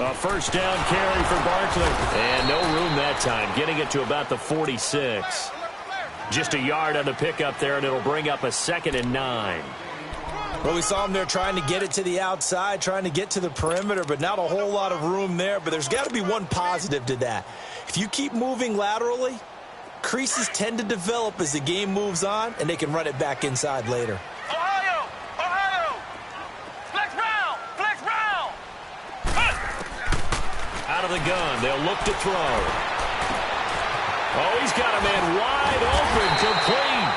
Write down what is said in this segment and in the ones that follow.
A first down carry for Barkley. And no room that time, getting it to about the 46. Just a yard on the pickup there, and it'll bring up a 2nd and 9. Well, we saw him there trying to get it to the outside, trying to get to the perimeter, but not a whole lot of room there. But there's got to be one positive to that. If you keep moving laterally, creases tend to develop as the game moves on, and they can run it back inside later. Ohio! Flex round! Out of the gun, they'll look to throw. Oh, he's got a man wide open, complete.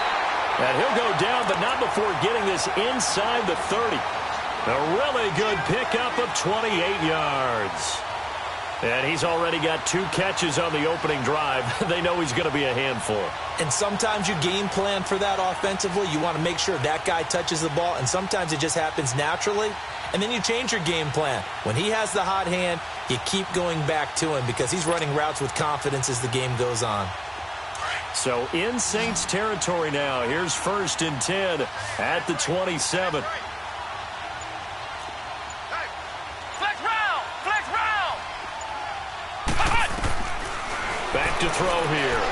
And he'll go down, but not before getting this inside the 30. A really good pickup of 28 yards. And he's already got 2 catches on the opening drive. They know he's going to be a handful. And sometimes you game plan for that offensively. You want to make sure that guy touches the ball, and sometimes it just happens naturally. And then you change your game plan. When he has the hot hand, you keep going back to him because he's running routes with confidence as the game goes on. So in Saints territory now. Here's 1st and 10 at the 27. Flex round! Back to throw here.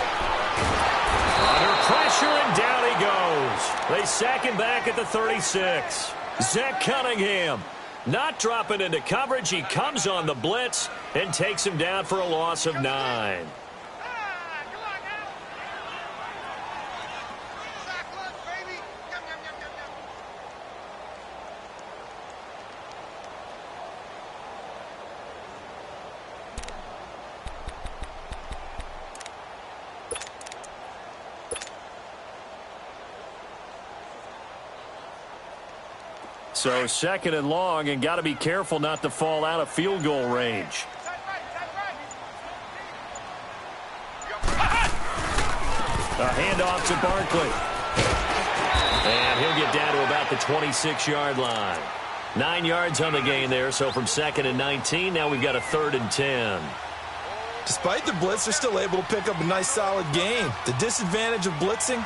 Under pressure, and down he goes. They sack him back at the 36. Zach Cunningham not dropping into coverage. He comes on the blitz and takes him down for a loss of 9. So 2nd and long, and got to be careful not to fall out of field goal range. A handoff to Barkley. And he'll get down to about the 26-yard line. 9 yards on the gain there, so from 2nd and 19, now we've got a 3rd and 10. Despite the blitz, they're still able to pick up a nice, solid gain. The disadvantage of blitzing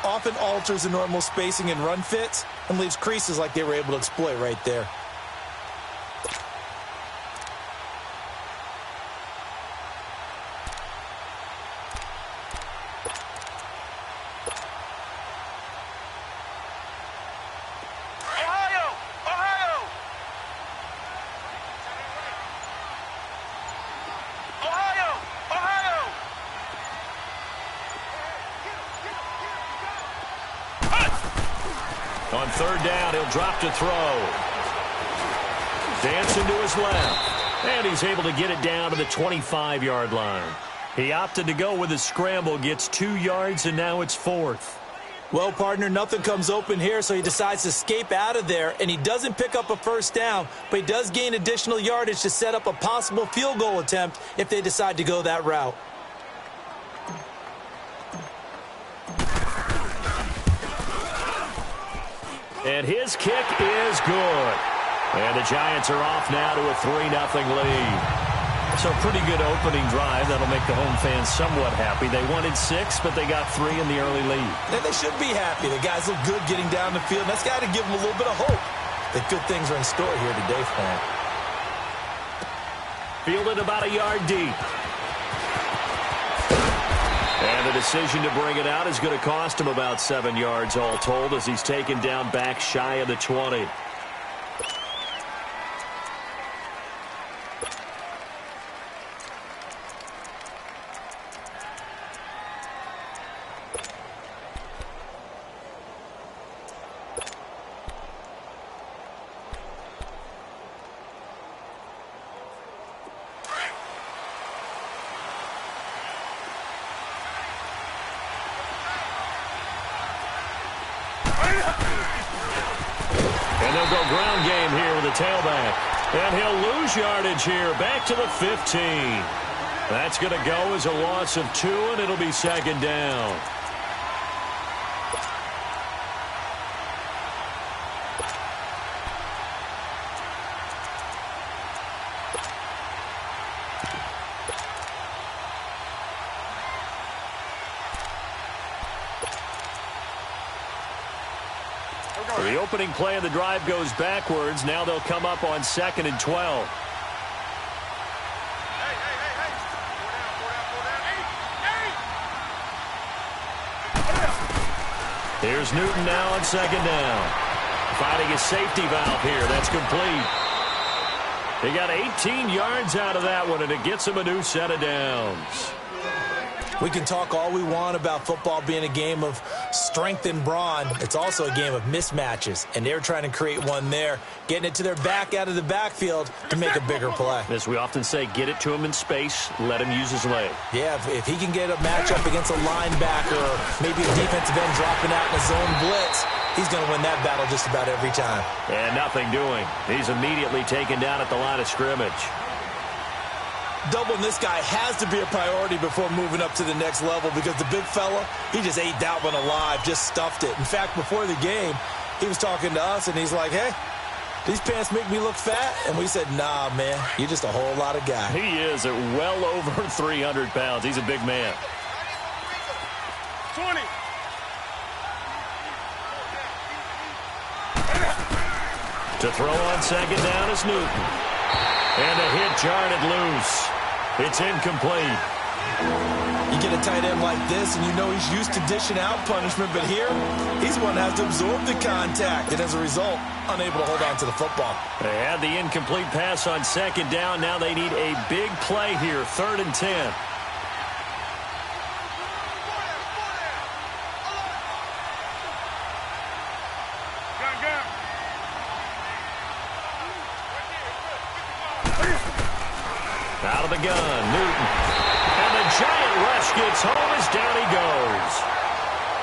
often alters the normal spacing and run fits and leaves creases like they were able to exploit right there. On 3rd down, he'll drop to throw. Dancing to his left. And he's able to get it down to the 25-yard line. He opted to go with a scramble, gets 2 yards, and now it's 4th. Well, partner, nothing comes open here, so he decides to escape out of there, and he doesn't pick up a first down, but he does gain additional yardage to set up a possible field goal attempt if they decide to go that route. And his kick is good. And the Giants are off now to a 3-0 lead. So pretty good opening drive. That'll make the home fans somewhat happy. They wanted 6, but they got 3 in the early lead. And they should be happy. The guys look good getting down the field. That's got to give them a little bit of hope that good things are in store here today for them. Fielded about a yard deep. And the decision to bring it out is going to cost him about 7 yards all told as he's taken down back shy of the 20. And they'll go ground game here with a tailback. And he'll lose yardage here back to the 15. That's going to go as a loss of 2, and it'll be 2nd down. The opening play of the drive goes backwards. Now they'll come up on 2nd and 12. Here's Newton now on second down. Finding his safety valve here. That's complete. He got 18 yards out of that one, and it gets him a new set of downs. We can talk all we want about football being a game of strength and brawn. It's also a game of mismatches, and they're trying to create one there, getting it to their back out of the backfield to make a bigger play. As we often say, get it to him in space, let him use his leg. Yeah, if he can get a matchup against a linebacker or maybe a defensive end dropping out in a zone blitz, he's going to win that battle just about every time. And nothing doing. He's immediately taken down at the line of scrimmage. Doubling this guy has to be a priority before moving up to the next level because the big fella, he just ate that one alive, just stuffed it. In fact, before the game, he was talking to us, and he's like, hey, these pants make me look fat? And we said, nah, man, you're just a whole lot of guy. He is at well over 300 pounds. He's a big man. 20. To throw on second down is Newton. And a hit jarred loose. It's incomplete. You get a tight end like this, and you know he's used to dishing out punishment, but here, he's one that has to absorb the contact, and as a result, unable to hold on to the football. They had the incomplete pass on second down. Now they need a big play here, 3rd and 10. Out of the gun, Newton. And the giant rush gets home as down he goes.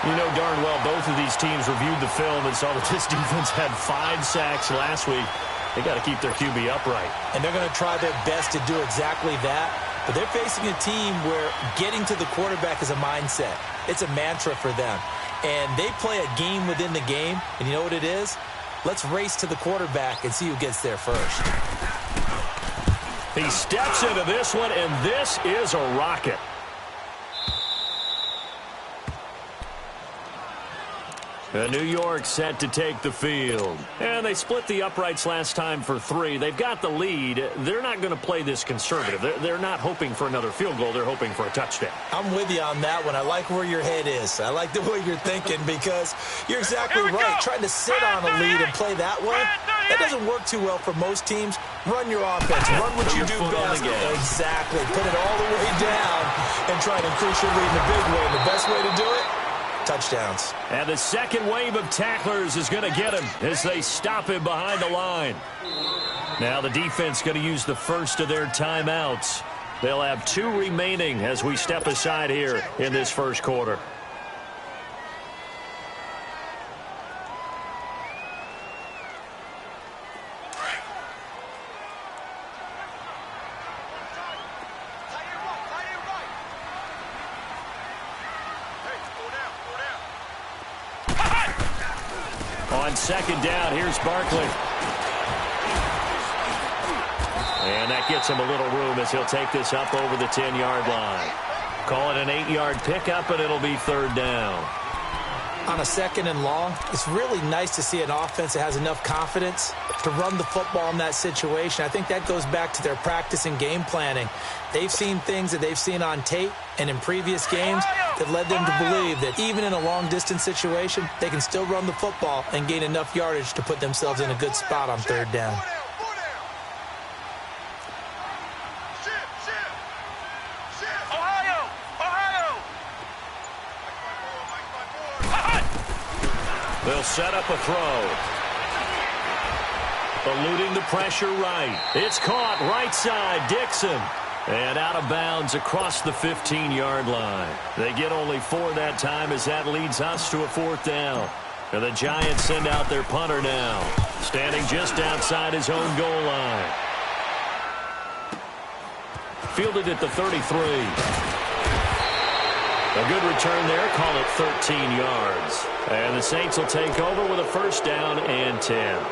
You know darn well both of these teams reviewed the film and saw that this defense had 5 sacks last week. They got to keep their QB upright. And they're going to try their best to do exactly that. But they're facing a team where getting to the quarterback is a mindset. It's a mantra for them. And they play a game within the game. And you know what it is? Let's race to the quarterback and see who gets there first. He steps into this one, and this is a rocket. New York set to take the field. And they split the uprights last time for 3. They've got the lead. They're not going to play this conservative. They're not hoping for another field goal. They're hoping for a touchdown. I'm with you on that one. I like where your head is. I like the way you're thinking because you're exactly right. Trying to sit on a lead and play that way, that doesn't work too well for most teams. Run your offense. Run what you do best. Exactly. Put it all the way down and try to increase your lead in a big way. And the best way to do it, touchdowns. And the second wave of tacklers is going to get him as they stop him behind the line. Now the defense going to use the first of their timeouts. They'll have 2 remaining as we step aside here in this first quarter. On second down, here's Barkley. And that gets him a little room as he'll take this up over the 10-yard line. Call it an 8-yard pickup, and it'll be 3rd down. On a 2nd and long, it's really nice to see an offense that has enough confidence to run the football in that situation. I think that goes back to their practice and game planning. They've seen things that they've seen on tape and in previous games that led them to believe that even in a long-distance situation, they can still run the football and gain enough yardage to put themselves in a good spot on 3rd down. They'll set up a throw. Eluding the pressure right. It's caught right side, Dixon. And out of bounds across the 15-yard line. They get only 4 that time as that leads us to a 4th down. And the Giants send out their punter now. Standing just outside his own goal line. Fielded at the 33. A good return there. Call it 13 yards. And the Saints will take over with a 1st down and 10.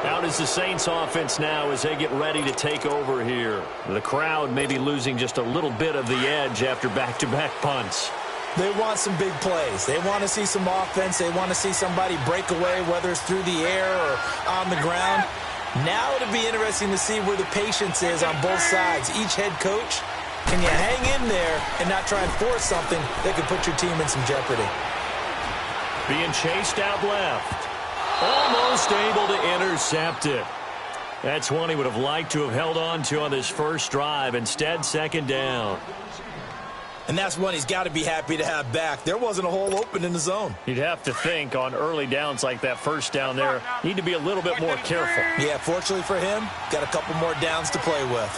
Out is the Saints offense now as they get ready to take over here. The crowd may be losing just a little bit of the edge after back-to-back punts. They want some big plays. They want to see some offense. They want to see somebody break away, whether it's through the air or on the ground. Now it'll be interesting to see where the patience is on both sides. Each head coach, can you hang in there and not try and force something that could put your team in some jeopardy? Being chased out left. Almost able to intercept it. That's one he would have liked to have held on to on this first drive. Instead, second down. And that's one he's got to be happy to have back. There wasn't a hole open in the zone. You'd have to think on early downs like that first down there, need to be a little bit more careful. Yeah, fortunately for him, got a couple more downs to play with.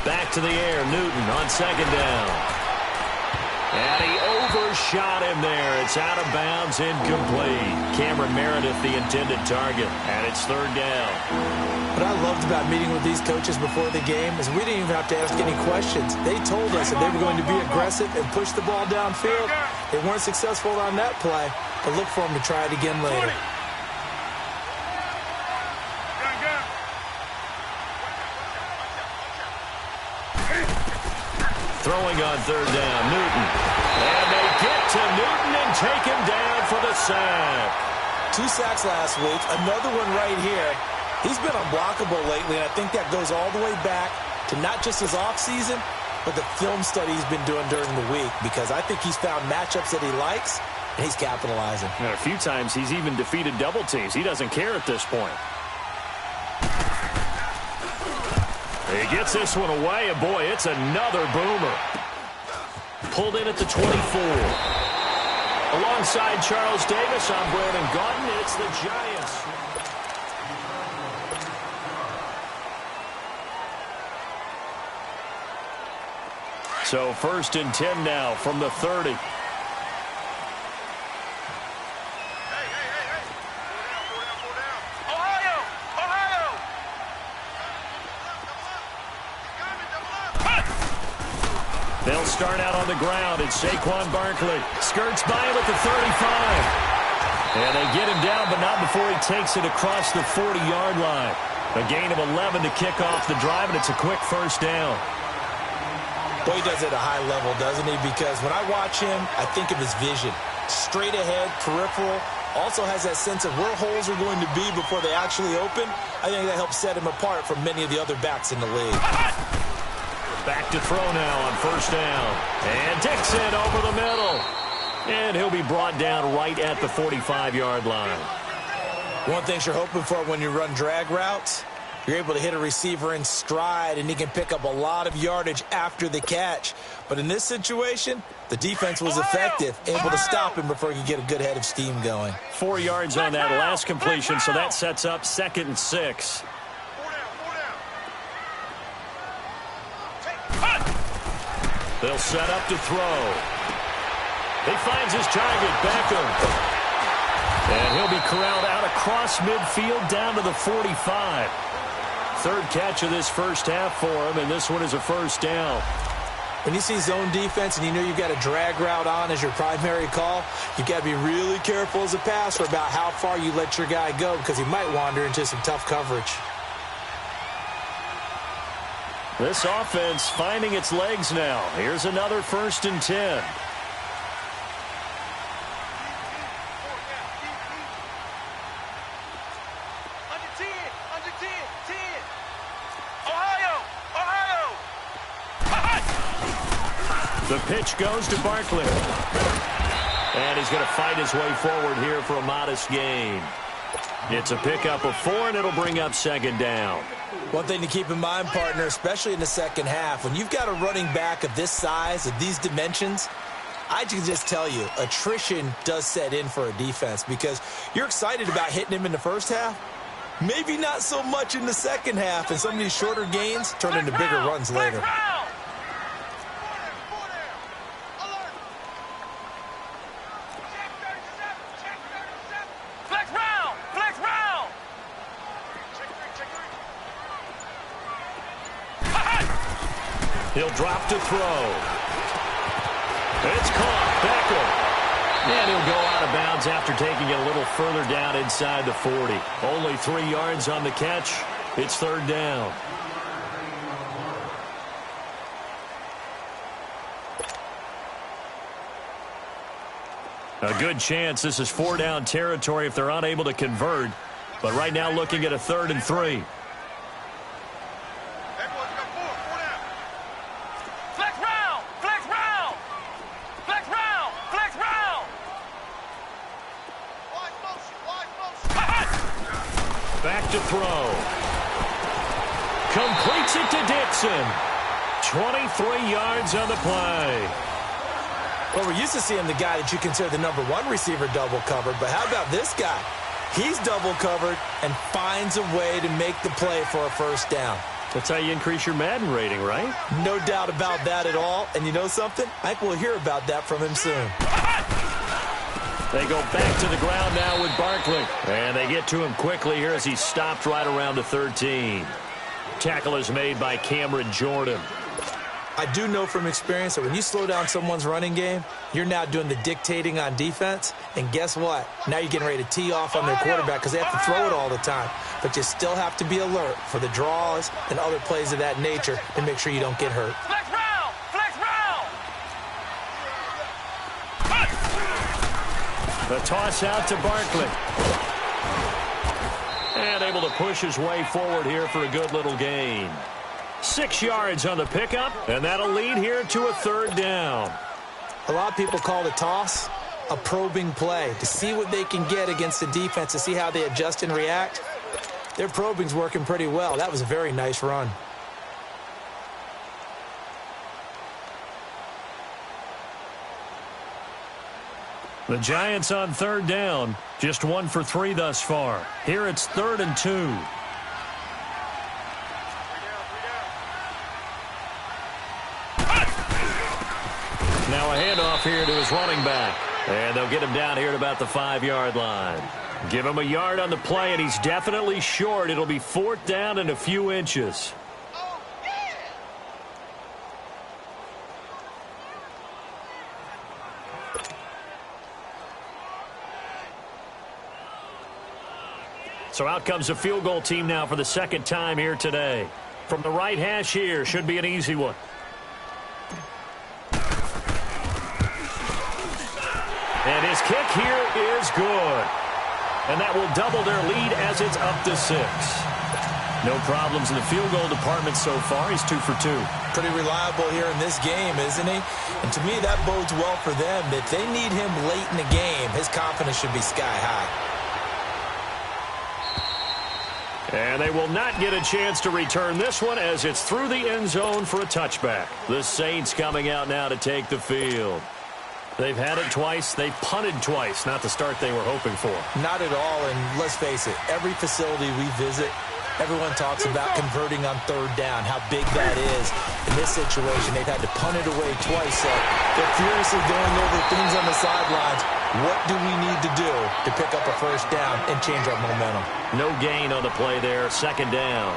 Back to the air, Newton on second down. And he overshot him there. It's out of bounds, incomplete. Cameron Meredith, the intended target, and it's third down. What I loved about meeting with these coaches before the game is we didn't even have to ask any questions. They told us that they were going to be aggressive and push the ball downfield. They weren't successful on that play, but look for them to try it again later. Throwing on third down, Newton. And they get to Newton and take him down for the sack. 2 sacks last week, another one right here. He's been unblockable lately, and I think that goes all the way back to not just his offseason, but the film study he's been doing during the week, because I think he's found matchups that he likes, and he's capitalizing. And a few times he's even defeated double teams. He doesn't care at this point. He gets this one away, and boy, it's another boomer. Pulled in at the 24. Alongside Charles Davis, I'm Brandon Gaudin. It's the Giants. So first and 10 now from the 30. They'll start out on the ground. It's Saquon Barkley. Skirts by him at the 35. And they get him down, but not before he takes it across the 40-yard line. A gain of 11 to kick off the drive, and it's a quick first down. Boy, he does it at a high level, doesn't he? Because when I watch him, I think of his vision. Straight ahead, peripheral. Also has that sense of where holes are going to be before they actually open. I think that helps set him apart from many of the other backs in the league. Back to throw now on first down. And Dixon over the middle. And he'll be brought down right at the 45-yard line. One thing you're hoping for when you run drag routes, you're able to hit a receiver in stride, and he can pick up a lot of yardage after the catch. But in this situation, the defense was effective, able to stop him before he could get a good head of steam going. 4 yards on that last completion, so that sets up 2nd and 6. They'll set up to throw. He finds his target, Beckham. And he'll be corralled out across midfield down to the 45. Third catch of this first half for him, and this one is a first down. When you see zone defense and you know you've got a drag route on as your primary call, you've got to be really careful as a passer about how far you let your guy go, because he might wander into some tough coverage. This offense finding its legs now. Here's another 1st and 10. The pitch goes to Barkley. And he's going to fight his way forward here for a modest gain. It's a pickup of 4, and it'll bring up 2nd down. One thing to keep in mind, partner, especially in the second half, when you've got a running back of this size, of these dimensions, I can just tell you, attrition does set in for a defense, because you're excited about hitting him in the first half. Maybe not so much in the second half, and some of these shorter gains turn into bigger runs later. He'll drop to throw. It's caught. Beckham. And he'll go out of bounds after taking it a little further down inside the 40. Only 3 yards on the catch. It's 3rd down. A good chance this is 4-down territory if they're unable to convert. But right now looking at a 3rd and 3. to throw. Completes it to Dixon. 23 yards on the play. Well, we're used to seeing the guy that you consider the number one receiver double covered, but how about this guy? He's double covered and finds a way to make the play for a first down. That's how you increase your Madden rating, right? No doubt about that at all. And you know something? I think we'll hear about that from him soon. They go back to the ground now with Barkley. And they get to him quickly here as he's stopped right around the 13. Tackle is made by Cameron Jordan. I do know from experience that when you slow down someone's running game, you're now doing the dictating on defense. And guess what? Now you're getting ready to tee off on their quarterback because they have to throw it all the time. But you still have to be alert for the draws and other plays of that nature to make sure you don't get hurt. Flex round! Flex round! The toss out to Barkley. And able to push his way forward here for a good little gain. 6 yards on the pickup, and that'll lead here to a third down. A lot of people call the toss a probing play to see what they can get against the defense, to see how they adjust and react. Their probing's working pretty well. That was a very nice run. The Giants on third down, just 1 for 3 thus far. Here it's 3rd and 2. Now a handoff here to his running back. And they'll get him down here at about the 5-yard line. Give him a yard on the play, and he's definitely short. It'll be 4th down and a few inches. So out comes a field goal team now for the second time here today. From the right hash here, should be an easy one. And his kick here is good. And that will double their lead as it's up to 6. No problems in the field goal department so far. He's 2 for 2. Pretty reliable here in this game, isn't he? And to me, that bodes well for them. If they need him late in the game, his confidence should be sky high. And they will not get a chance to return this one as it's through the end zone for a touchback. The Saints coming out now to take the field. They've had it twice. They've punted twice. Not the start they were hoping for. Not at all, and let's face it, every facility we visit, everyone talks about converting on third down, how big that is. In this situation, they've had to punt it away twice, so they're furiously going over things on the sidelines. What do we need to do to pick up a first down and change our momentum? No gain on the play there. 2nd down.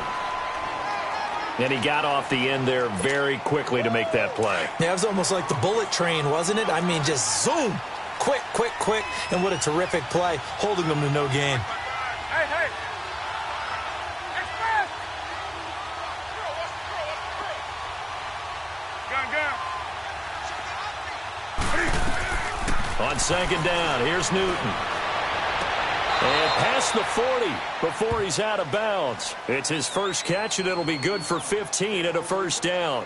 And he got off the end there very quickly to make that play. Yeah, it was almost like the bullet train, wasn't it? I mean, just zoom. Quick, quick, quick. And what a terrific play, holding them to no gain. Hey, hey! Express! Gun, gun. On 2nd down, here's Newton. And past the 40 before he's out of bounds. It's his first catch, and it'll be good for 15 and a first down.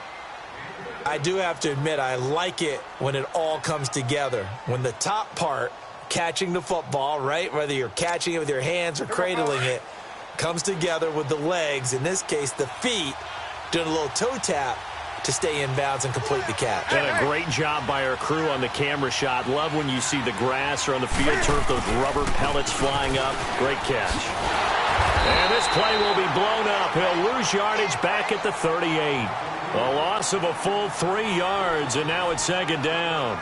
I do have to admit, I like it when it all comes together. When the top part, catching the football, right, whether you're catching it with your hands or cradling it, comes together with the legs, in this case the feet, doing a little toe tap to stay in bounds and complete the catch. And a great job by our crew on the camera shot. Love when you see the grass or on the field turf, those rubber pellets flying up. Great catch. And this play will be blown up. He'll lose yardage back at the 38. A loss of a full 3 yards, and now it's 2nd down.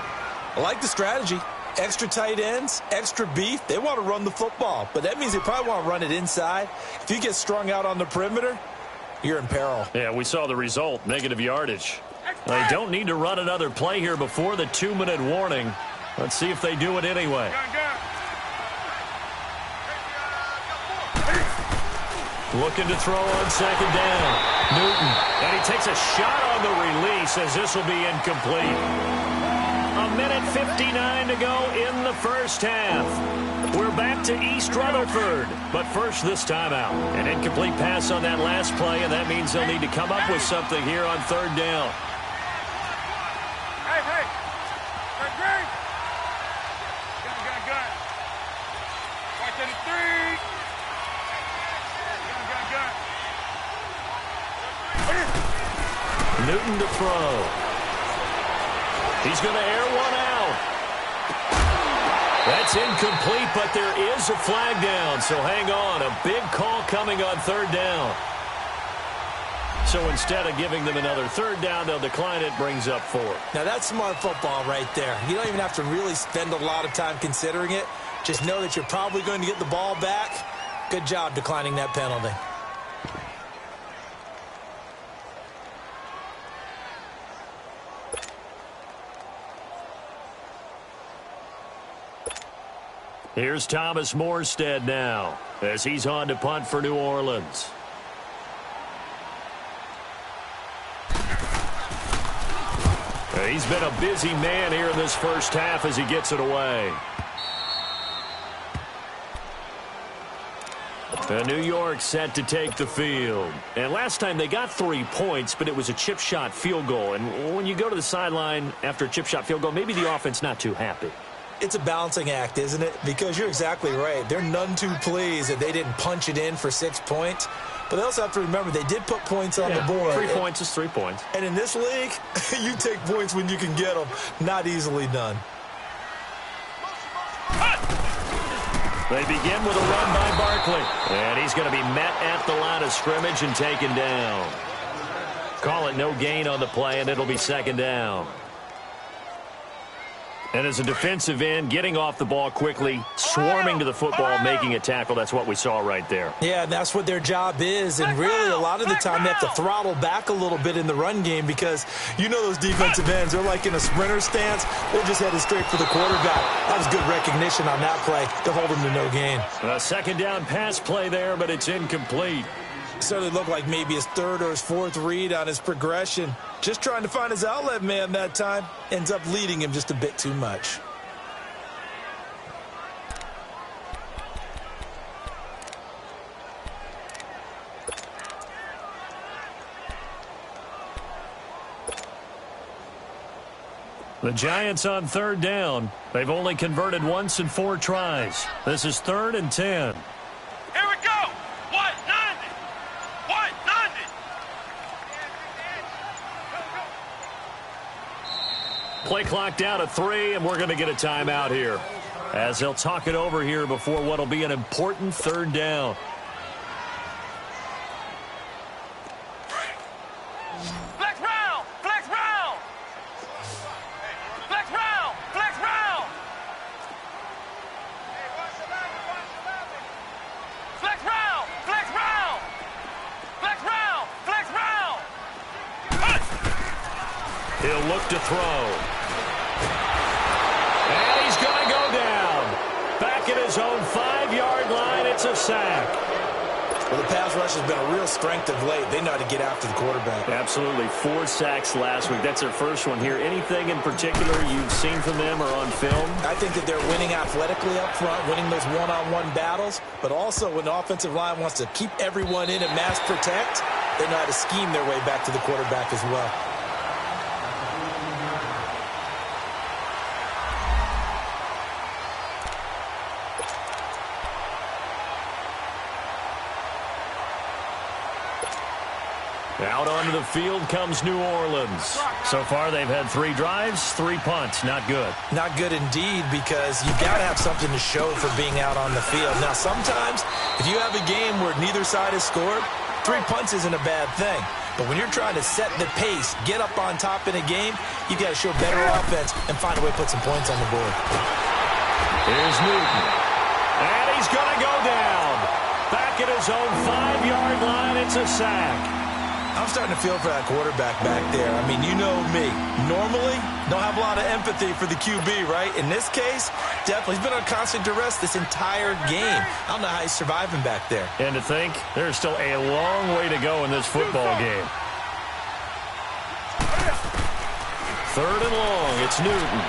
I like the strategy. Extra tight ends, extra beef. They want to run the football, but that means they probably want to run it inside. If you get strung out on the perimeter, you're in peril. Yeah, we saw the result, negative yardage. They don't need to run another play here before the 2-minute warning. Let's see if they do it anyway. Looking to throw on 2nd down. Newton, and he takes a shot on the release as this will be incomplete. 1:59 to go in the first half. We're back to East Rutherford, but first this timeout. An incomplete pass on that last play, and that means they'll need to come up with something here on 3rd down. Hey, hey! Great, great! Gun, gun, gun! Right to the 3! Newton to throw. He's going to air one out. That's incomplete, but there is a flag down, so hang on. A big call coming on third down. So instead of giving them another third down, they'll decline it, brings up 4. Now, that's smart football right there. You don't even have to really spend a lot of time considering it. Just know that you're probably going to get the ball back. Good job declining that penalty. Here's Thomas Morstead now as he's on to punt for New Orleans. He's been a busy man here in this first half as he gets it away. New York set to take the field. And last time they got 3 points, but it was a chip shot field goal. And when you go to the sideline after a chip shot field goal, maybe the offense not too happy. It's a balancing act, isn't it? Because you're exactly right. They're none too pleased that they didn't punch it in for 6 points. But they also have to remember they did put points on the board. 3 points is 3 points. And in this league, you take points when you can get them. Not easily done. They begin with a run by Barkley. And he's going to be met at the line of scrimmage and taken down. Call it no gain on the play, and it'll be second down. And as a defensive end, getting off the ball quickly, swarming to the football, making a tackle, that's what we saw right there. Yeah, and that's what their job is. And really, a lot of the time, they have to throttle back a little bit in the run game because you know those defensive ends, they're like in a sprinter stance. They're just headed straight for the quarterback. That was good recognition on that play to hold him to no gain. A second down pass play there, but it's incomplete. Certainly looked like maybe his third or his fourth read on his progression. Just trying to find his outlet man that time. Ends up leading him just a bit too much. The Giants on third down. They've only converted once in 4 tries. This is 3rd and 10. Here we go. 190. 190. Play clock down to 3, and we're going to get a timeout here as they'll talk it over here before what will be an important third down. Flex round. Flex round. Flex round. Flex round. Flex round. Flex round. Flex round. Flex round. He'll look to throw. And he's going to go down. Back at his own 5-yard line, it's a sack. Well, the pass rush has been a real strength of late. They know how to get after the quarterback. Absolutely. 4 sacks last week. That's their first one here. Anything in particular you've seen from them or on film? I think that they're winning athletically up front, winning those one-on-one battles, but also when the offensive line wants to keep everyone in and mass protect, they know how to scheme their way back to the quarterback as well. Out onto the field comes New Orleans. So far, they've had 3 drives, 3 punts. Not good. Not good indeed, because you've got to have something to show for being out on the field. Now, sometimes, if you have a game where neither side has scored, 3 punts isn't a bad thing. But when you're trying to set the pace, get up on top in a game, you've got to show better offense and find a way to put some points on the board. Here's Newton. And he's going to go down. Back at his own 5-yard line, it's a sack. I'm starting to feel for that quarterback back there. I mean, you know me. Normally, don't have a lot of empathy for the QB, right? In this case, definitely. He's been on constant duress this entire game. I don't know how he's surviving back there. And to think, there's still a long way to go in this football game. 3rd and long, it's Newton.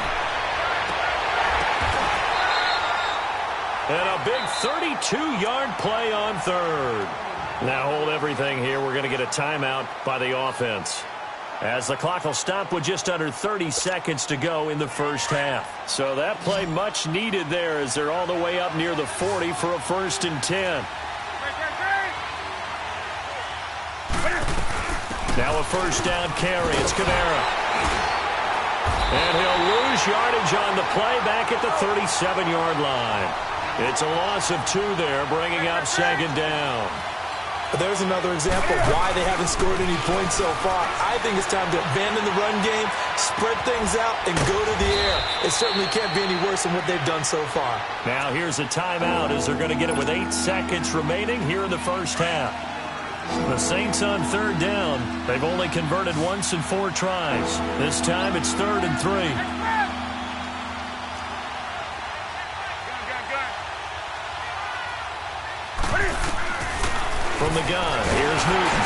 And a big 32-yard play on 3rd. Now hold everything here. We're going to get a timeout by the offense, as the clock will stop with just under 30 seconds to go in the first half. So that play much needed there as they're all the way up near the 40 for a 1st and 10. Now a first down carry. It's Kamara. And he'll lose yardage on the play back at the 37-yard line. It's a loss of 2 there, bringing up second down. But there's another example of why they haven't scored any points so far. I think it's time to abandon the run game, spread things out, and go to the air. It certainly can't be any worse than what they've done so far. Now here's a timeout as they're going to get it with 8 seconds remaining here in the first half. The Saints on third down. They've only converted once in 4 tries. This time it's 3rd and 3. From the gun, here's Newton.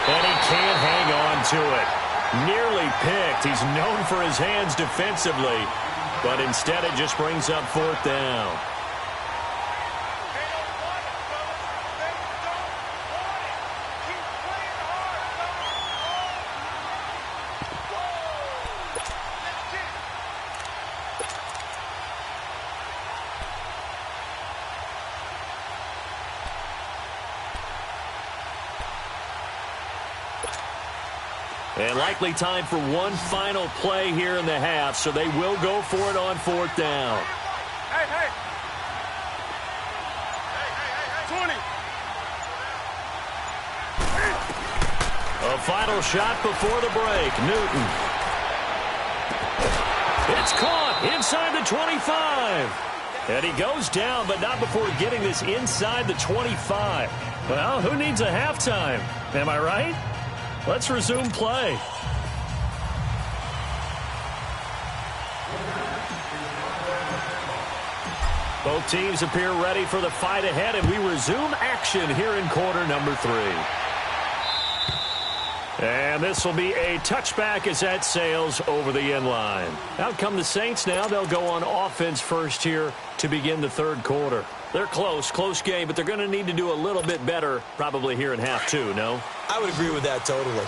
And he can't hang on to it. Nearly picked. He's known for his hands defensively, but instead it just brings up 4th down. And likely time for one final play here in the half, so they will go for it on 4th down. Hey. 20. A final shot before the break. Newton. It's caught inside the 25. And he goes down, but not before getting this inside the 25. Well, who needs a halftime? Am I right? Let's resume play. Both teams appear ready for the fight ahead, and we resume action here in quarter number 3. And this will be a touchback as that sails over the end line. Out come the Saints now. They'll go on offense first here to begin the 3rd quarter. They're close game, but they're going to need to do a little bit better probably here in half 2, no? I would agree with that totally.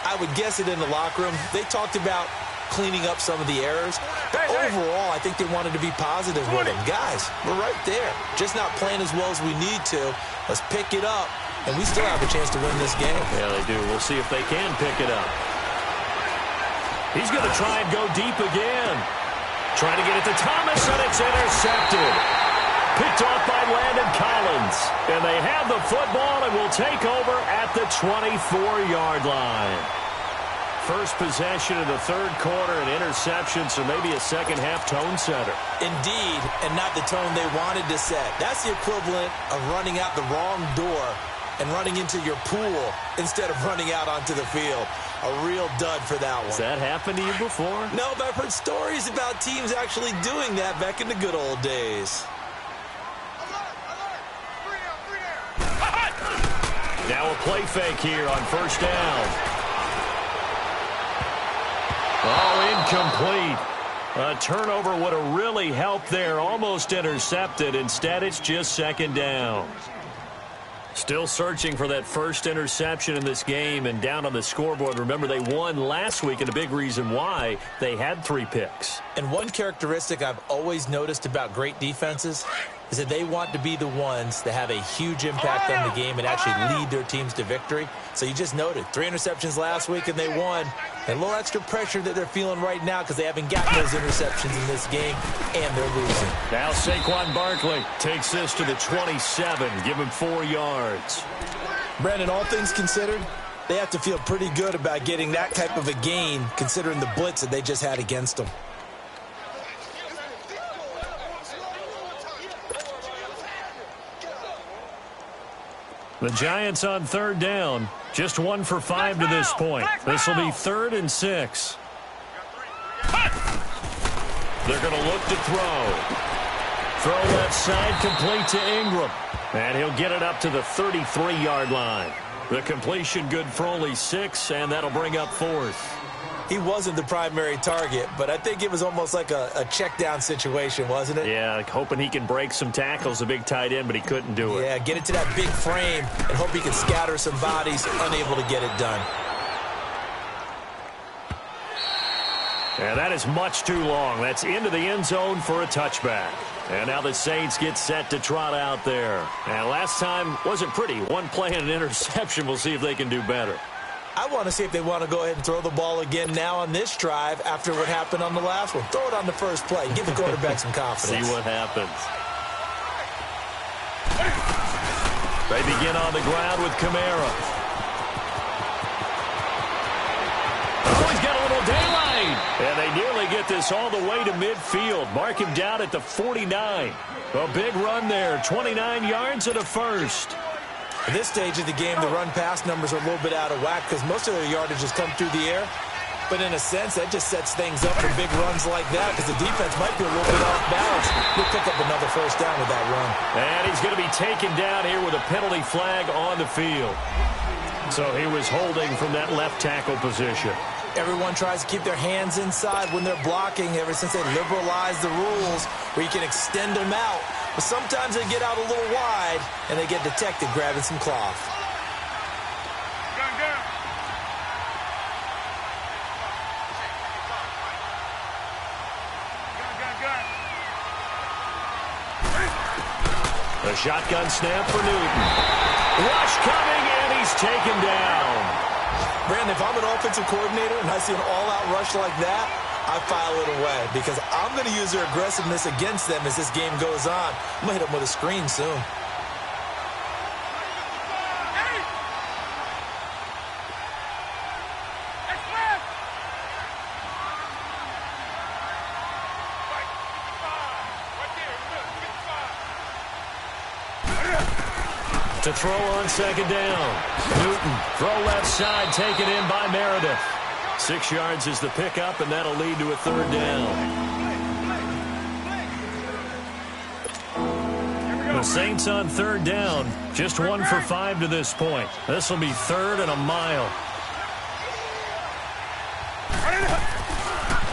I would guess it in the locker room. They talked about cleaning up some of the errors. But overall, I think they wanted to be positive with them. Guys, we're right there. Just not playing as well as we need to. Let's pick it up, and we still have a chance to win this game. Yeah, they do. We'll see if they can pick it up. He's going to try and go deep again. Trying to get it to Thomas, and it's intercepted. Picked off by Landon Collins. And they have the football and will take over at the 24-yard line. First possession of the 3rd quarter, an interception, so maybe a second-half tone setter. Indeed, and not the tone they wanted to set. That's the equivalent of running out the wrong door and running into your pool instead of running out onto the field. A real dud for that one. Has that happened to you before? No, but I've heard stories about teams actually doing that back in the good old days. Now a play fake here on first down. Oh, incomplete. A turnover would have really helped there. Almost intercepted. Instead, it's just 2nd down. Still searching for that first interception in this game and down on the scoreboard. Remember, they won last week, and a big reason why they had 3 picks. And one characteristic I've always noticed about great defenses is that they want to be the ones that have a huge impact on the game and actually lead their teams to victory. So you just noted 3 interceptions last week and they won. And a little extra pressure that they're feeling right now because they haven't gotten those interceptions in this game and they're losing. Now Saquon Barkley takes this to the 27. Give him 4 yards. Brandon, all things considered, they have to feel pretty good about getting that type of a gain considering the blitz that they just had against them. The Giants on 3rd down. Just 1 for 5 to this point. This will be 3rd and 6. They're going to look to throw. Throw left side, complete to Ingram. And he'll get it up to the 33-yard line. The completion good for only 6, and that'll bring up 4th. He wasn't the primary target, but I think it was almost like a check-down situation, wasn't it? Yeah, like hoping he can break some tackles, a big tight end, but he couldn't do it. Yeah, get it to that big frame and hope he can scatter some bodies, unable to get it done. And that is much too long. That's into the end zone for a touchback. And now the Saints get set to trot out there. And last time wasn't pretty. 1 play and an interception. We'll see if they can do better. I want to see if they want to go ahead and throw the ball again now on this drive after what happened on the last one. Throw it on the first play. Give the quarterback some confidence. See what happens. They begin on the ground with Kamara. Oh, he's got a little daylight. And they nearly get this all the way to midfield. Mark him down at the 49. A big run there. 29 yards and a first. At this stage of the game, the run-pass numbers are a little bit out of whack because most of their yardage has come through the air. But in a sense, that just sets things up for big runs like that because the defense might be a little bit off balance. We'll pick up another first down with that run. And he's going to be taken down here with a penalty flag on the field. So he was holding from that left tackle position. Everyone tries to keep their hands inside when they're blocking ever since they liberalized the rules where you can extend them out. But sometimes they get out a little wide and they get detected grabbing some cloth. The shotgun snap for Newton. Rush coming, and he's taken down. Brandon, if I'm an offensive coordinator and I see an all-out rush like that, I file it away because I'm going to use their aggressiveness against them as this game goes on. I'm going to hit them with a screen soon. To throw on second down. Newton, throw left side, taken in by Meredith. 6 yards is the pickup, and that'll lead to a third down. The Saints on third down, just 1 for 5 to this point. This will be 3rd and a mile.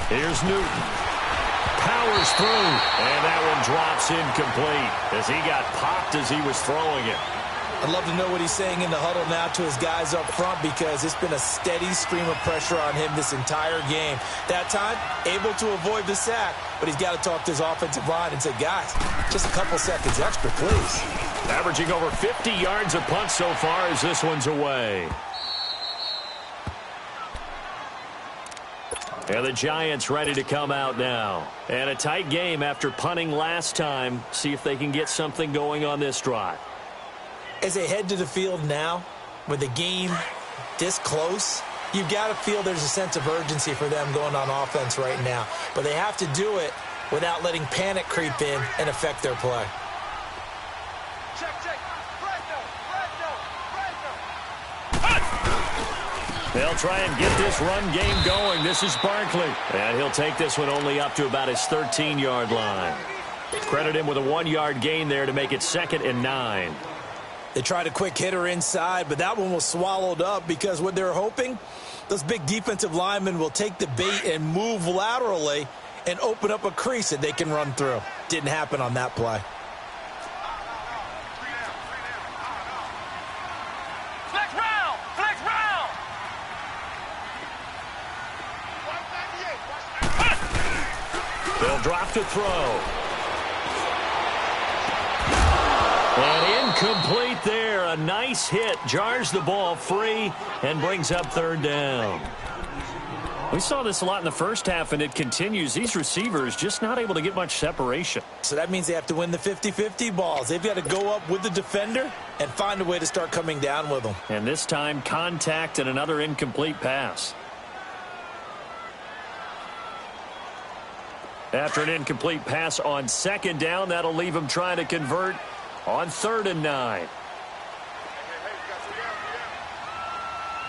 Here's Newton. Powers through, and that one drops incomplete as he got popped as he was throwing it. I'd love to know what he's saying in the huddle now to his guys up front because it's been a steady stream of pressure on him this entire game. That time, able to avoid the sack, but he's got to talk to his offensive line and say, guys, just a couple seconds extra, please. Averaging over 50 yards a punt so far as this one's away. And the Giants ready to come out now. And a tight game after punting last time. See if they can get something going on this drive. As they head to the field now, with the game this close, you've got to feel there's a sense of urgency for them going on offense right now. But they have to do it without letting panic creep in and affect their play. They'll try and get this run game going. This is Barkley. And he'll take this one only up to about his 13-yard line. Credit him with a 1-yard gain there to make it 2nd and 9. They tried a quick hitter inside, but that one was swallowed up because what they're hoping, those big defensive linemen will take the bait and move laterally and open up a crease that they can run through. Didn't happen on that play. Flex round! Flex round! They'll drop to throw. And incomplete there. A nice hit. Jars the ball free and brings up 3rd down. We saw this a lot in the first half, and it continues. These receivers just not able to get much separation. So that means they have to win the 50-50 balls. They've got to go up with the defender and find a way to start coming down with them. And this time, contact and another incomplete pass. After an incomplete pass on 2nd down, that'll leave them trying to convert on 3rd and 9.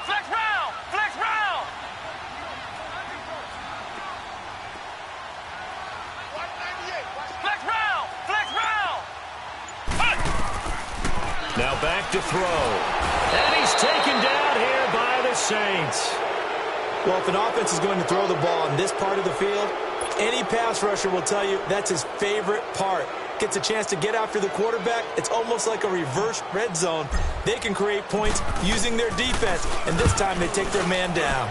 Flex round! Flex round! Flex round! Flex round! Now back to throw. And he's taken down here by the Saints. Well, if an offense is going to throw the ball on this part of the field, any pass rusher will tell you that's his favorite part. Gets a chance to get after the quarterback. It's almost like a reverse red zone. They can create points using their defense, and this time they take their man down.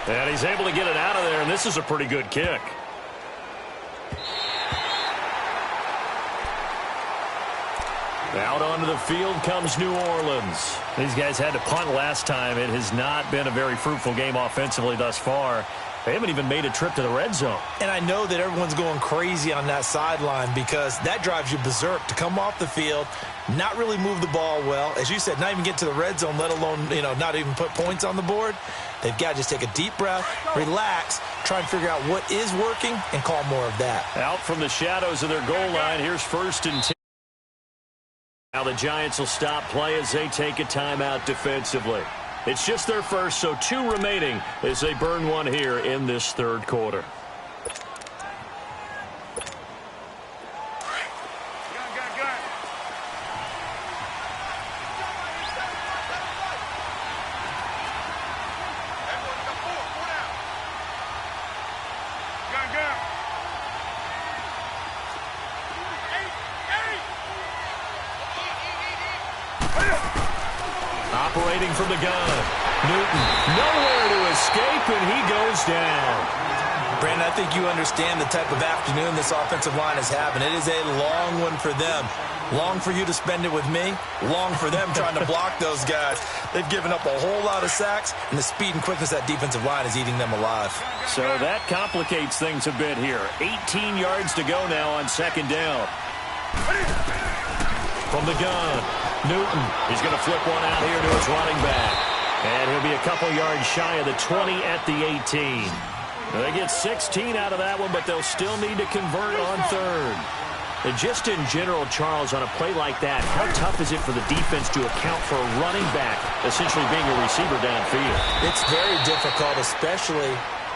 And he's able to get it out of there, and this is a pretty good kick. Out onto the field comes New Orleans. These guys had to punt last time. It has not been a very fruitful game offensively thus far. They haven't even made a trip to the red zone. And I know that everyone's going crazy on that sideline because that drives you berserk to come off the field, not really move the ball well. As you said, not even get to the red zone, let alone, not even put points on the board. They've got to just take a deep breath, relax, try and figure out what is working, and call more of that. Out from the shadows of their goal line, here's 1st and 10. Now the Giants will stop play as they take a timeout defensively. It's just their first, so 2 remaining as they burn one here in this 3rd quarter. Operating from the gun. Newton, nowhere to escape, and he goes down. Brandon, I think you understand the type of afternoon this offensive line is having. It is a long one for them. Long for you to spend it with me. Long for them trying to block those guys. They've given up a whole lot of sacks, and the speed and quickness of that defensive line is eating them alive. So that complicates things a bit here. 18 yards to go now on 2nd down. From the gun, Newton. He's going to flip one out here to his running back. And he'll be a couple yards shy of the 20 at the 18. They get 16 out of that one, but they'll still need to convert on 3rd. And just in general, Charles, on a play like that, how tough is it for the defense to account for a running back essentially being a receiver downfield? It's very difficult, especially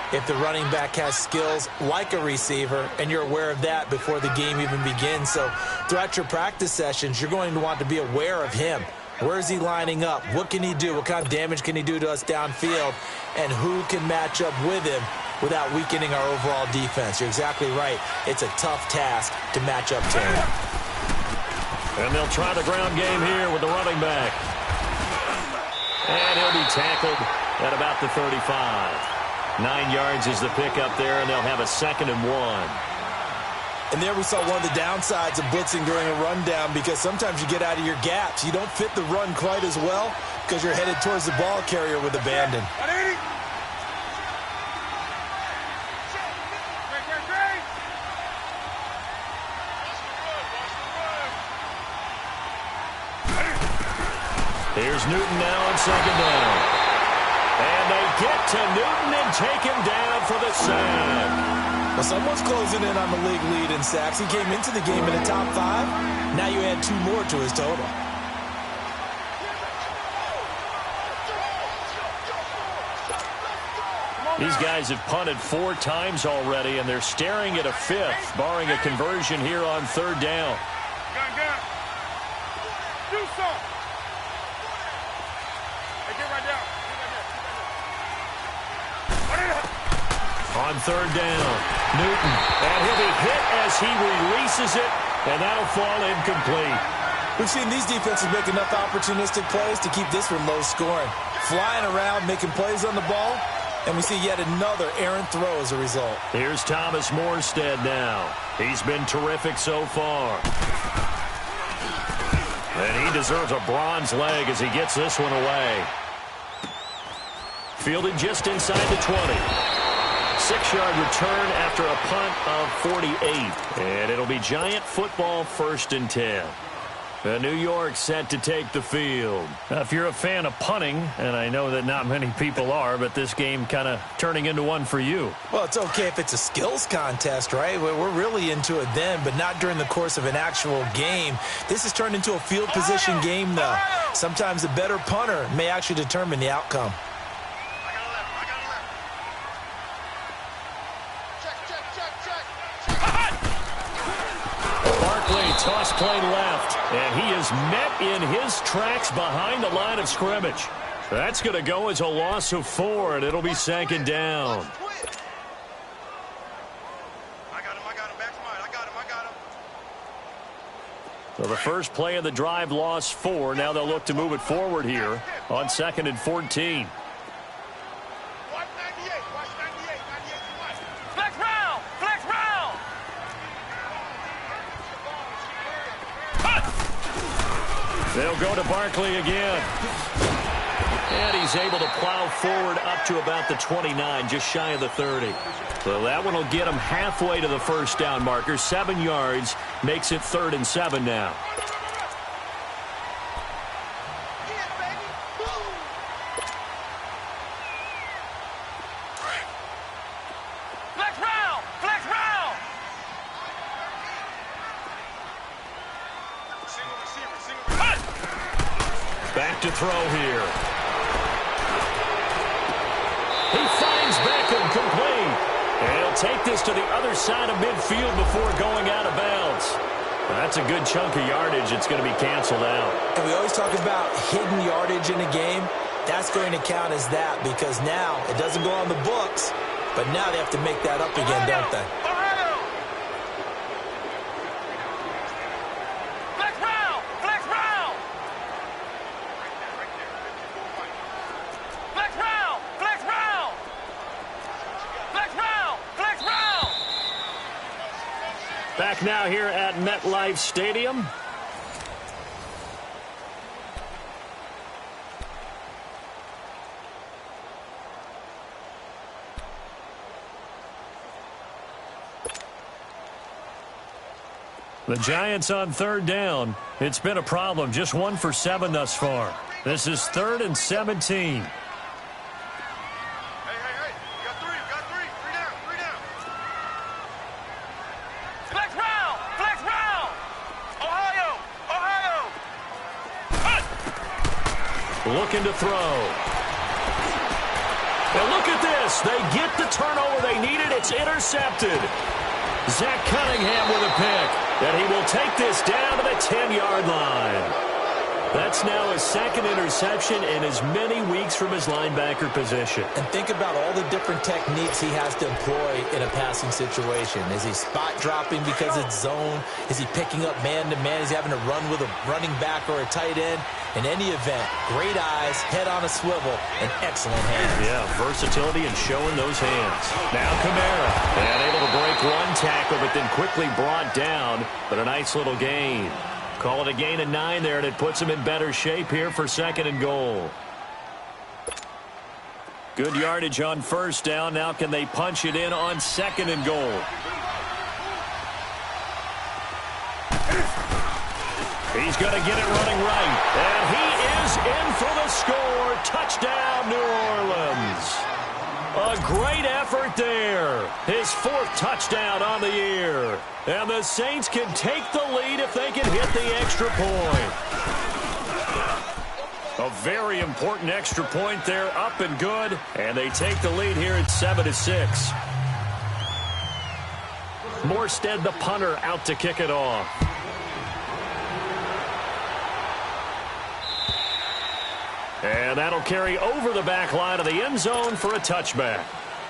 if the running back has skills like a receiver, and you're aware of that before the game even begins. So throughout your practice sessions, you're going to want to be aware of him. Where is he lining up? What can he do? What kind of damage can he do to us downfield? And who can match up with him without weakening our overall defense? You're exactly right. It's a tough task to match up to him. And they'll try the ground game here with the running back. And he'll be tackled at about the 35. 9 yards is the pickup there, and they'll have a 2nd and 1. And there we saw one of the downsides of blitzing during a rundown, because sometimes you get out of your gaps. You don't fit the run quite as well because you're headed towards the ball carrier with abandon. Here's Newton now on 2nd down. And they get to Newton and take him down for the sack. Well, someone's closing in on the league lead in sacks. He came into the game in the top 5. Now you add 2 more to his total. These guys have punted 4 times already, and they're staring at a 5th, barring a conversion here on 3rd down. Gun. Do something. Hey, get right down. On 3rd down, Newton, and he'll be hit as he releases it, and that'll fall incomplete. We've seen these defenses make enough opportunistic plays to keep this one low scoring. Flying around, making plays on the ball, and we see yet another errant throw as a result. Here's Thomas Morstead now. He's been terrific so far. And he deserves a bronze leg as he gets this one away. Fielded just inside the 20. 6-yard return after a punt of 48. And it'll be Giant football 1st and 10. New York set to take the field. Now, if you're a fan of punting, and I know that not many people are, but this game kind of turning into one for you. Well, it's okay if it's a skills contest, right? We're really into it then, but not during the course of an actual game. This has turned into a field position game, though. Sometimes the better punter may actually determine the outcome. Toss play left, and he is met in his tracks behind the line of scrimmage. That's going to go as a loss of 4, and it'll be 2nd down. I got him. Back to mine. I got him. So the first play of the drive lost 4. Now they'll look to move it forward here on 2nd and 14. They'll go to Barkley again. And he's able to plow forward up to about the 29, just shy of the 30. So that one will get him halfway to the first down marker. 7 yards makes it 3rd and 7 now. Back to throw here. He finds Beckham complete. And he'll take this to the other side of midfield before going out of bounds. That's a good chunk of yardage. It's going to be canceled out. And we always talk about hidden yardage in a game. That's going to count as that because now it doesn't go on the books, but now they have to make that up again, don't they? Back now here at MetLife Stadium. The Giants on 3rd down. It's been a problem. Just 1 for 7 thus far. This is 3rd and 17. Looking to throw. And look at this. They get the turnover they needed. It's intercepted. Zach Cunningham with a pick. And he will take this down to the 10-yard line. That's now his 2nd interception in as many weeks from his linebacker position. And think about all the different techniques he has to employ in a passing situation. Is he spot dropping because it's zone? Is he picking up man-to-man? Is he having to run with a running back or a tight end? In any event, great eyes, head on a swivel, and excellent hands. Yeah, versatility and showing those hands. Now Kamara. And able to break one tackle, but then quickly brought down. But a nice little gain. Call it a gain of 9 there, and it puts him in better shape here for 2nd and goal. Good yardage on 1st down. Now can they punch it in on 2nd and goal? He's going to get it running right. And he is in for the score. Touchdown, New Orleans. A great effort there. His 4th touchdown on the year. And the Saints can take the lead if they can hit the extra point. A very important extra point there, up and good. And they take the lead here at 7-6. Morstead, the punter, out to kick it off. And that'll carry over the back line of the end zone for a touchback.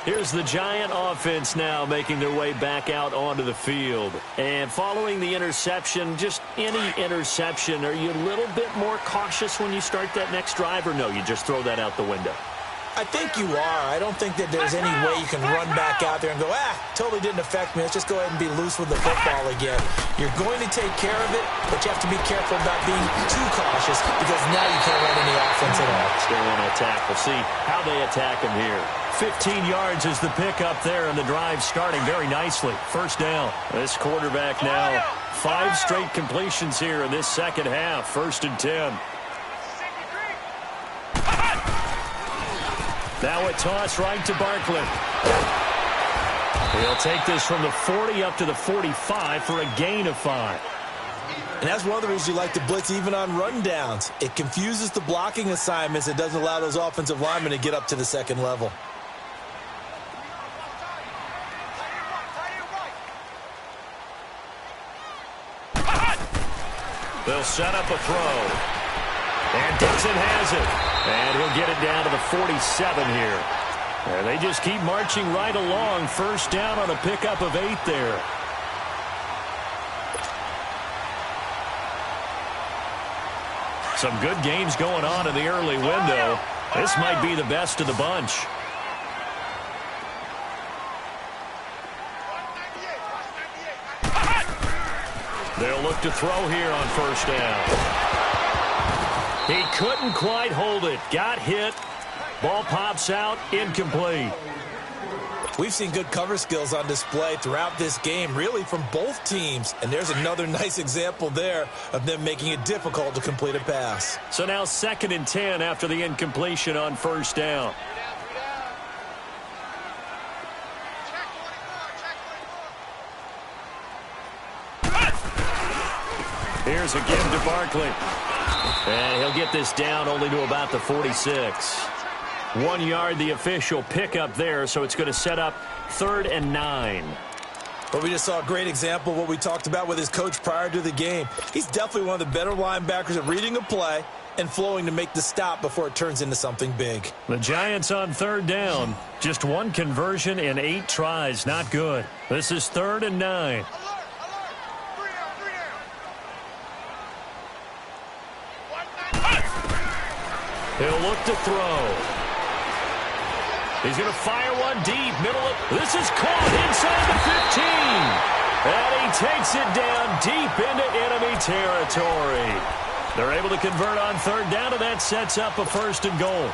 Here's the Giant offense now making their way back out onto the field. And following the interception, just any interception, are you a little bit more cautious when you start that next drive, or no, you just throw that out the window? I think you are. I don't think that there's any way you can run back out there and go, totally didn't affect me. Let's just go ahead and be loose with the football again. You're going to take care of it, but you have to be careful about being too cautious because now you can't run any offense at all. Still want to attack. We'll see how they attack him here. 15 yards is the pickup there, and the drive starting very nicely. 1st down. This quarterback now, 5 straight completions here in this 2nd half. 1st and 10. Now a toss right to Barkley. He'll take this from the 40 up to the 45 for a gain of 5. And that's one of the reasons you like to blitz even on rundowns. It confuses the blocking assignments. It doesn't allow those offensive linemen to get up to the 2nd level. They'll set up a throw. And Dixon has it. And he'll get it down to the 47 here. And they just keep marching right along. 1st down on a pickup of 8 there. Some good games going on in the early window. This might be the best of the bunch. They'll look to throw here on 1st down. He couldn't quite hold it. Got hit. Ball pops out. Incomplete. We've seen good cover skills on display throughout this game, really from both teams. And there's another nice example there of them making it difficult to complete a pass. So now 2nd and 10 after the incompletion on first down. Here's a give to Barkley. And he'll get this down only to about the 46. 1 yard, the official pickup there, so it's going to set up 3rd and 9. But we just saw a great example of what we talked about with his coach prior to the game. He's definitely one of the better linebackers at reading a play and flowing to make the stop before it turns into something big. The Giants on 3rd down. Just 1 conversion in 8 tries. Not good. This is 3rd and 9. He'll look to throw. He's going to fire one deep. Middle of. This is caught inside the 15. And he takes it down deep into enemy territory. They're able to convert on 3rd down, and that sets up a 1st and goal.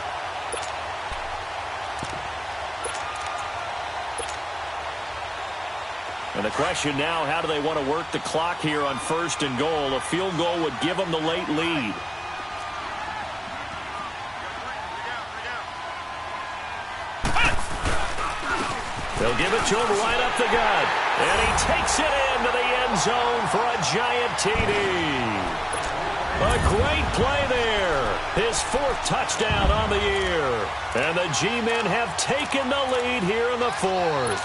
And the question now, how do they want to work the clock here on 1st and goal? A field goal would give them the late lead. They'll give it to him right up the gut. And he takes it into the end zone for a giant TD. A great play there. His 4th touchdown on the year. And the G-men have taken the lead here in the 4th.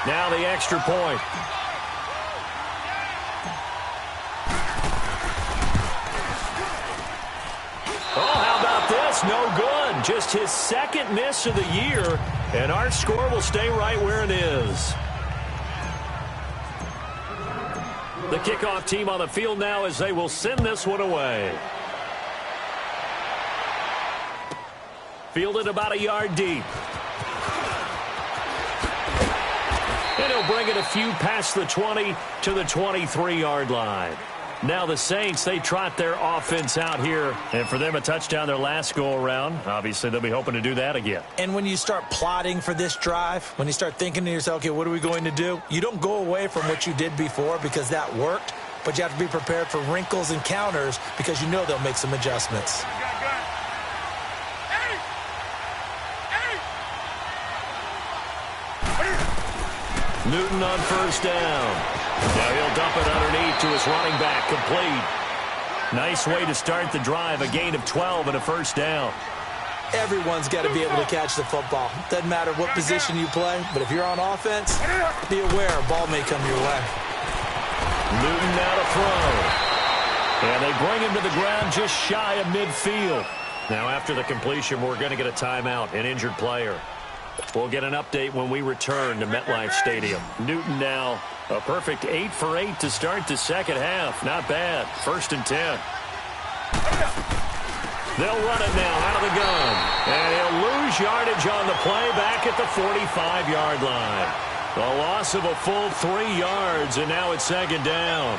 Now the extra point. Oh, how about this? No good. Just his 2nd miss of the year, and our score will stay right where it is. The kickoff team on the field now as they will send this one away. Fielded about a yard deep. And he'll bring it a few past the 20 to the 23-yard line. Now the Saints, they trot their offense out here. And for them, a touchdown their last go-around. Obviously, they'll be hoping to do that again. And when you start plotting for this drive, when you start thinking to yourself, okay, what are we going to do? You don't go away from what you did before because that worked. But you have to be prepared for wrinkles and counters because you know they'll make some adjustments. Newton on 1st down. Now he'll dump it underneath to his running back, complete. Nice way to start the drive, a gain of 12 and a 1st down. Everyone's got to be able to catch the football. Doesn't matter what position you play, but if you're on offense, be aware a ball may come your way. Newton now to throw. And they bring him to the ground just shy of midfield. Now after the completion, we're going to get a timeout, an injured player. We'll get an update when we return to MetLife Stadium. Newton now a perfect 8 for 8 to start the 2nd half. Not bad. 1st and 10. They'll run it now out of the gun. And he'll lose yardage on the play back at the 45-yard line. A loss of a full 3 yards, and now it's 2nd down.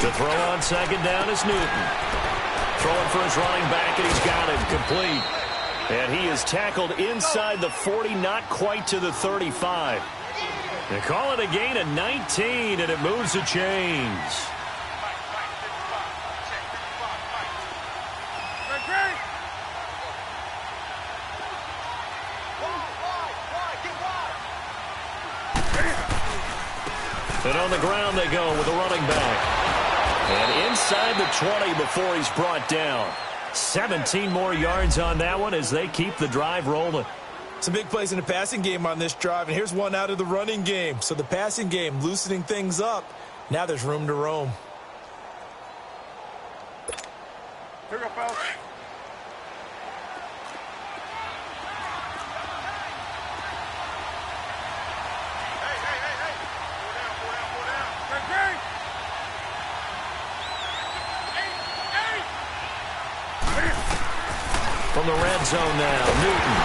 To throw on 2nd down is Newton. Throwing for his running back, and he's got him complete. And he is tackled inside the 40, not quite to the 35. They call it a gain of 19, and it moves the chains. And on the ground they go with the running back. And inside the 20 before he's brought down. 17 more yards on that one as they keep the drive rolling. Some big plays in the passing game on this drive, and here's one out of the running game. So the passing game loosening things up. Now there's room to roam. Here we go, fellas. from the red zone now. Newton.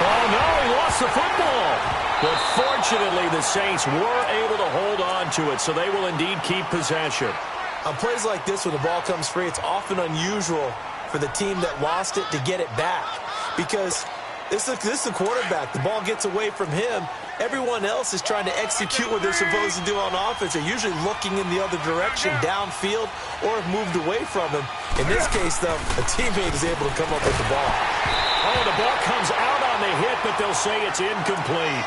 Oh, no, he lost the football. But fortunately, the Saints were able to hold on to it, so they will indeed keep possession. On plays like this, when the ball comes free, it's often unusual for the team that lost it to get it back. Because this is the quarterback. The ball gets away from him. Everyone else is trying to execute what they're supposed to do on offense. They're usually looking in the other direction, downfield, or have moved away from him. In this case, though, a teammate is able to come up with the ball. Oh, the ball comes out on the hit, but they'll say it's incomplete.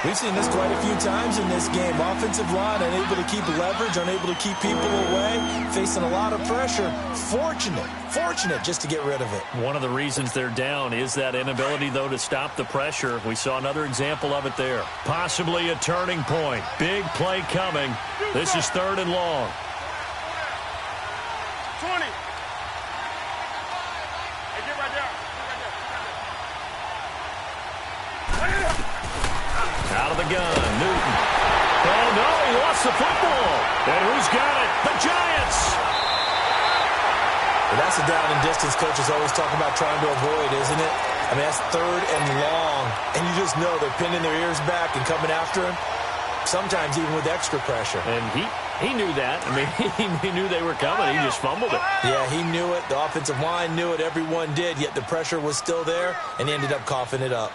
We've seen this quite a few times in this game. Offensive line unable to keep leverage, unable to keep people away, facing a lot of pressure. Fortunate just to get rid of it. One of the reasons they're down is that inability, though, to stop the pressure. We saw another example of it there. Possibly a turning point. Big play coming. This is 3rd and long. 20. Hey, get right there. Out of the gun, Newton. Oh, no, he lost the football. And who's got it? The Giants. Well, that's a down and distance coaches always talk about trying to avoid, isn't it? I mean, that's 3rd and long. And you just know they're pinning their ears back and coming after him, sometimes even with extra pressure. And he knew that. I mean, he knew they were coming. He just fumbled it. Yeah, he knew it. The offensive line knew it. Everyone did, yet the pressure was still there, and he ended up coughing it up.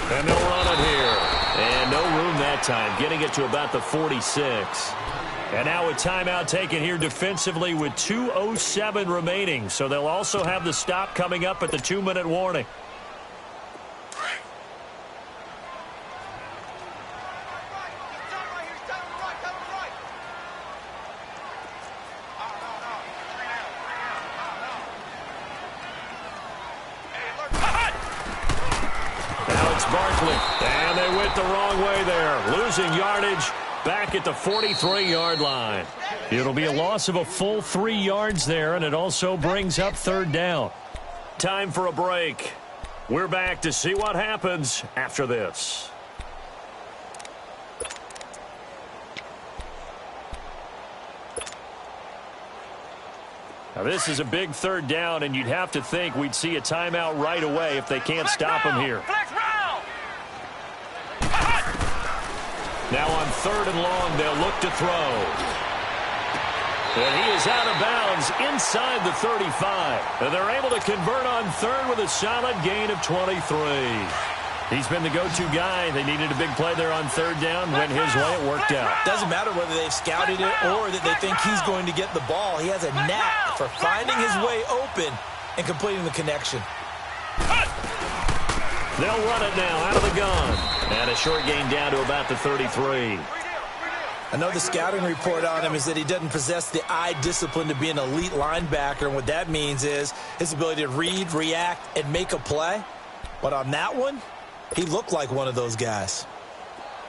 And they'll run it here. And no room that time, getting it to about the 46. And now a timeout taken here defensively with 2:07 remaining. So they'll also have the stop coming up at the 2-minute warning. And they went the wrong way there. Losing yardage back at the 43-yard line. It'll be a loss of a full 3 yards there, and it also brings up 3rd down. Time for a break. We're back to see what happens after this. Now, this is a big 3rd down, and you'd have to think we'd see a timeout right away if they can't stop him here. Now on 3rd and long, they'll look to throw. And he is out of bounds inside the 35. And they're able to convert on 3rd with a solid gain of 23. He's been the go-to guy. They needed a big play there on 3rd down. Went his way. It worked out. Doesn't matter whether they've scouted it or that they think he's going to get the ball. He has a knack for finding his way open and completing the connection. They'll run it now out of the gun. And a short gain down to about the 33. I know the scouting report on him is that he doesn't possess the eye discipline to be an elite linebacker. And what that means is his ability to read, react, and make a play. But on that one, he looked like one of those guys.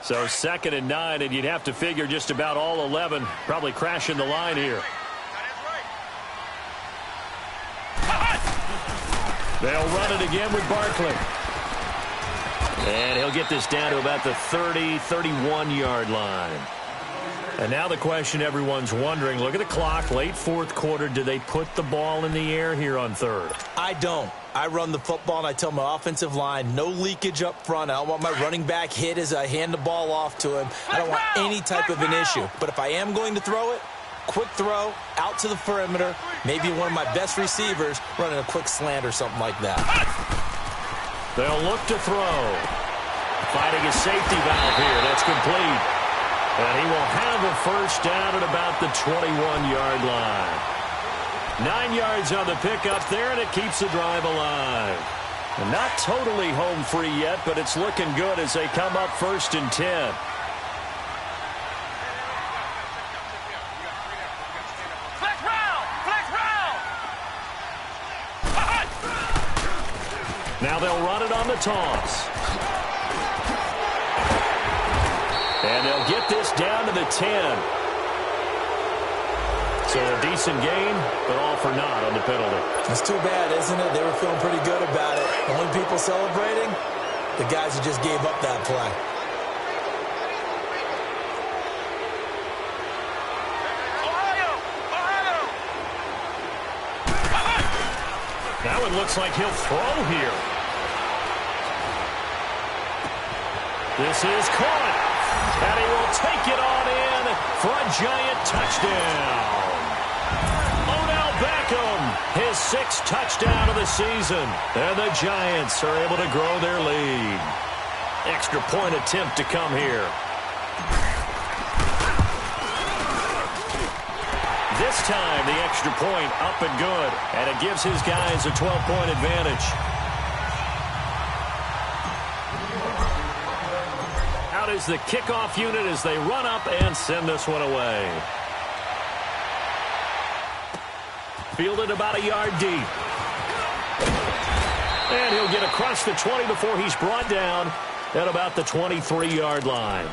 So 2nd and 9, and you'd have to figure just about all 11 probably crashing the line here. They'll run it again with Barkley. And he'll get this down to about the 30, 31-yard line. And now the question everyone's wondering, look at the clock, late 4th quarter, do they put the ball in the air here on 3rd? I don't. I run the football, and I tell my offensive line, no leakage up front. I don't want my running back hit as I hand the ball off to him. I don't want any type of an issue. But if I am going to throw it, quick throw, out to the perimeter, maybe one of my best receivers running a quick slant or something like that. They'll look to throw. Finding a safety valve here. That's complete. And he will have a 1st down at about the 21-yard line. 9 yards on the pickup there, and it keeps the drive alive. And not totally home free yet, but it's looking good as they come up 1st and 10. Flex round! Flex round! Now they'll run it on the toss. And they'll get this down to the 10. So a decent gain, but all for naught on the penalty. It's too bad, isn't it? They were feeling pretty good about it. The only people celebrating, the guys who just gave up that play. That one looks like he'll throw here. This is caught. And he will take it on in for a Giant touchdown. Odell Beckham, his 6th touchdown of the season. And the Giants are able to grow their lead. Extra point attempt to come here. This time, the extra point up and good. And it gives his guys a 12-point advantage. Out is the kickoff unit as they run up and send this one away. Fielded about a yard deep. And he'll get across the 20 before he's brought down at about the 23-yard line.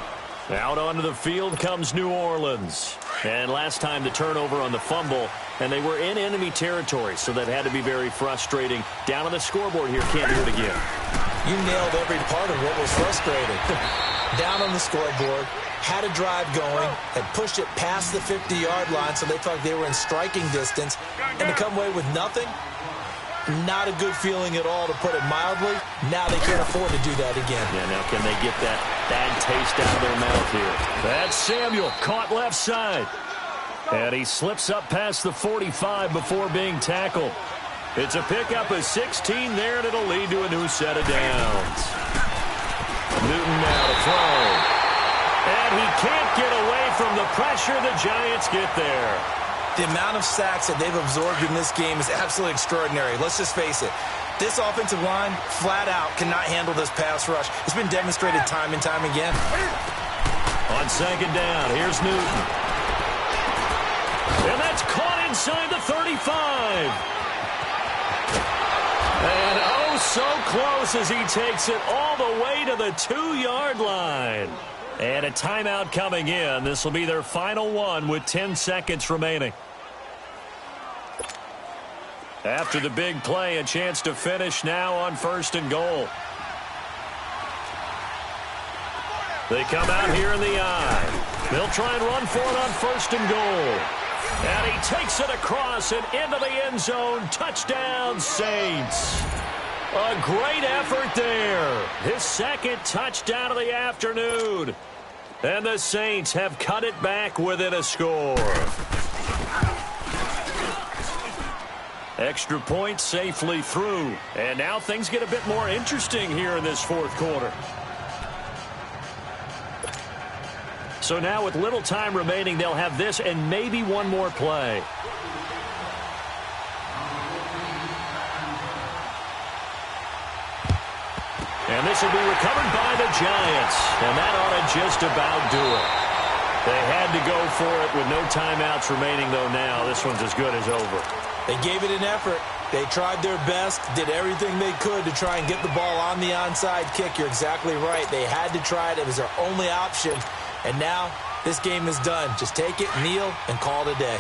Out onto the field comes New Orleans. And last time the turnover on the fumble, and they were in enemy territory, so that had to be very frustrating. Down on the scoreboard here, can't do it again. You nailed every part of what was frustrating. Down on the scoreboard, had a drive going, had pushed it past the 50-yard line, so they thought they were in striking distance, and to come away with nothing, not a good feeling at all, to put it mildly. Now they can't afford to do that again. Yeah, now can they get that bad taste out of their mouth here? That's Samuel, caught left side. And he slips up past the 45 before being tackled. It's a pickup of 16 there, and it'll lead to a new set of downs. Newton now to throw. And he can't get away from the pressure. The Giants get there. The amount of sacks that they've absorbed in this game is absolutely extraordinary. Let's just face it. This offensive line, flat out, cannot handle this pass rush. It's been demonstrated time and time again. On second down, here's Newton. And that's caught inside the 35. And oh, so close as he takes it all the way to the 2-yard line. And a timeout coming in. This will be their final one with 10 seconds remaining. After the big play, a chance to finish now on 1st and goal. They come out here in the eye. They'll try and run for it on 1st and goal. And he takes it across and into the end zone. Touchdown, Saints. A great effort there. His 2nd touchdown of the afternoon. And the Saints have cut it back within a score. Extra point safely through. And now things get a bit more interesting here in this 4th quarter. So now with little time remaining, they'll have this and maybe one more play. And this will be recovered by the Giants. And that ought to just about do it. They had to go for it with no timeouts remaining, though now. This one's as good as over. They gave it an effort. They tried their best, did everything they could to try and get the ball on the onside kick. You're exactly right. They had to try it. It was their only option. And now this game is done. Just take it, kneel, and call it a day.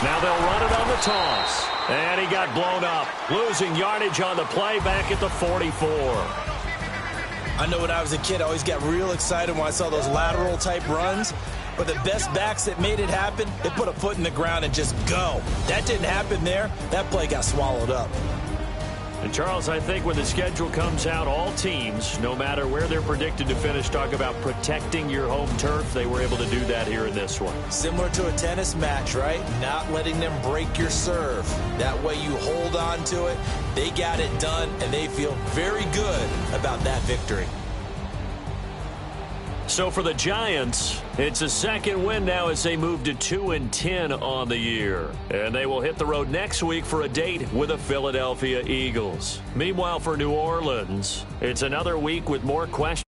Now they'll run it on the toss. And he got blown up. Losing yardage on the play back at the 44. I know when I was a kid, I always got real excited when I saw those lateral-type runs. But the best backs that made it happen, they put a foot in the ground and just go. That didn't happen there. That play got swallowed up. And, Charles, I think when the schedule comes out, all teams, no matter where they're predicted to finish, talk about protecting your home turf. They were able to do that here in this one. Similar to a tennis match, right? Not letting them break your serve. That way you hold on to it. They got it done, and they feel very good about that victory. So for the Giants, it's a 2nd win now as they move to 2-10 on the year. And they will hit the road next week for a date with the Philadelphia Eagles. Meanwhile, for New Orleans, it's another week with more questions.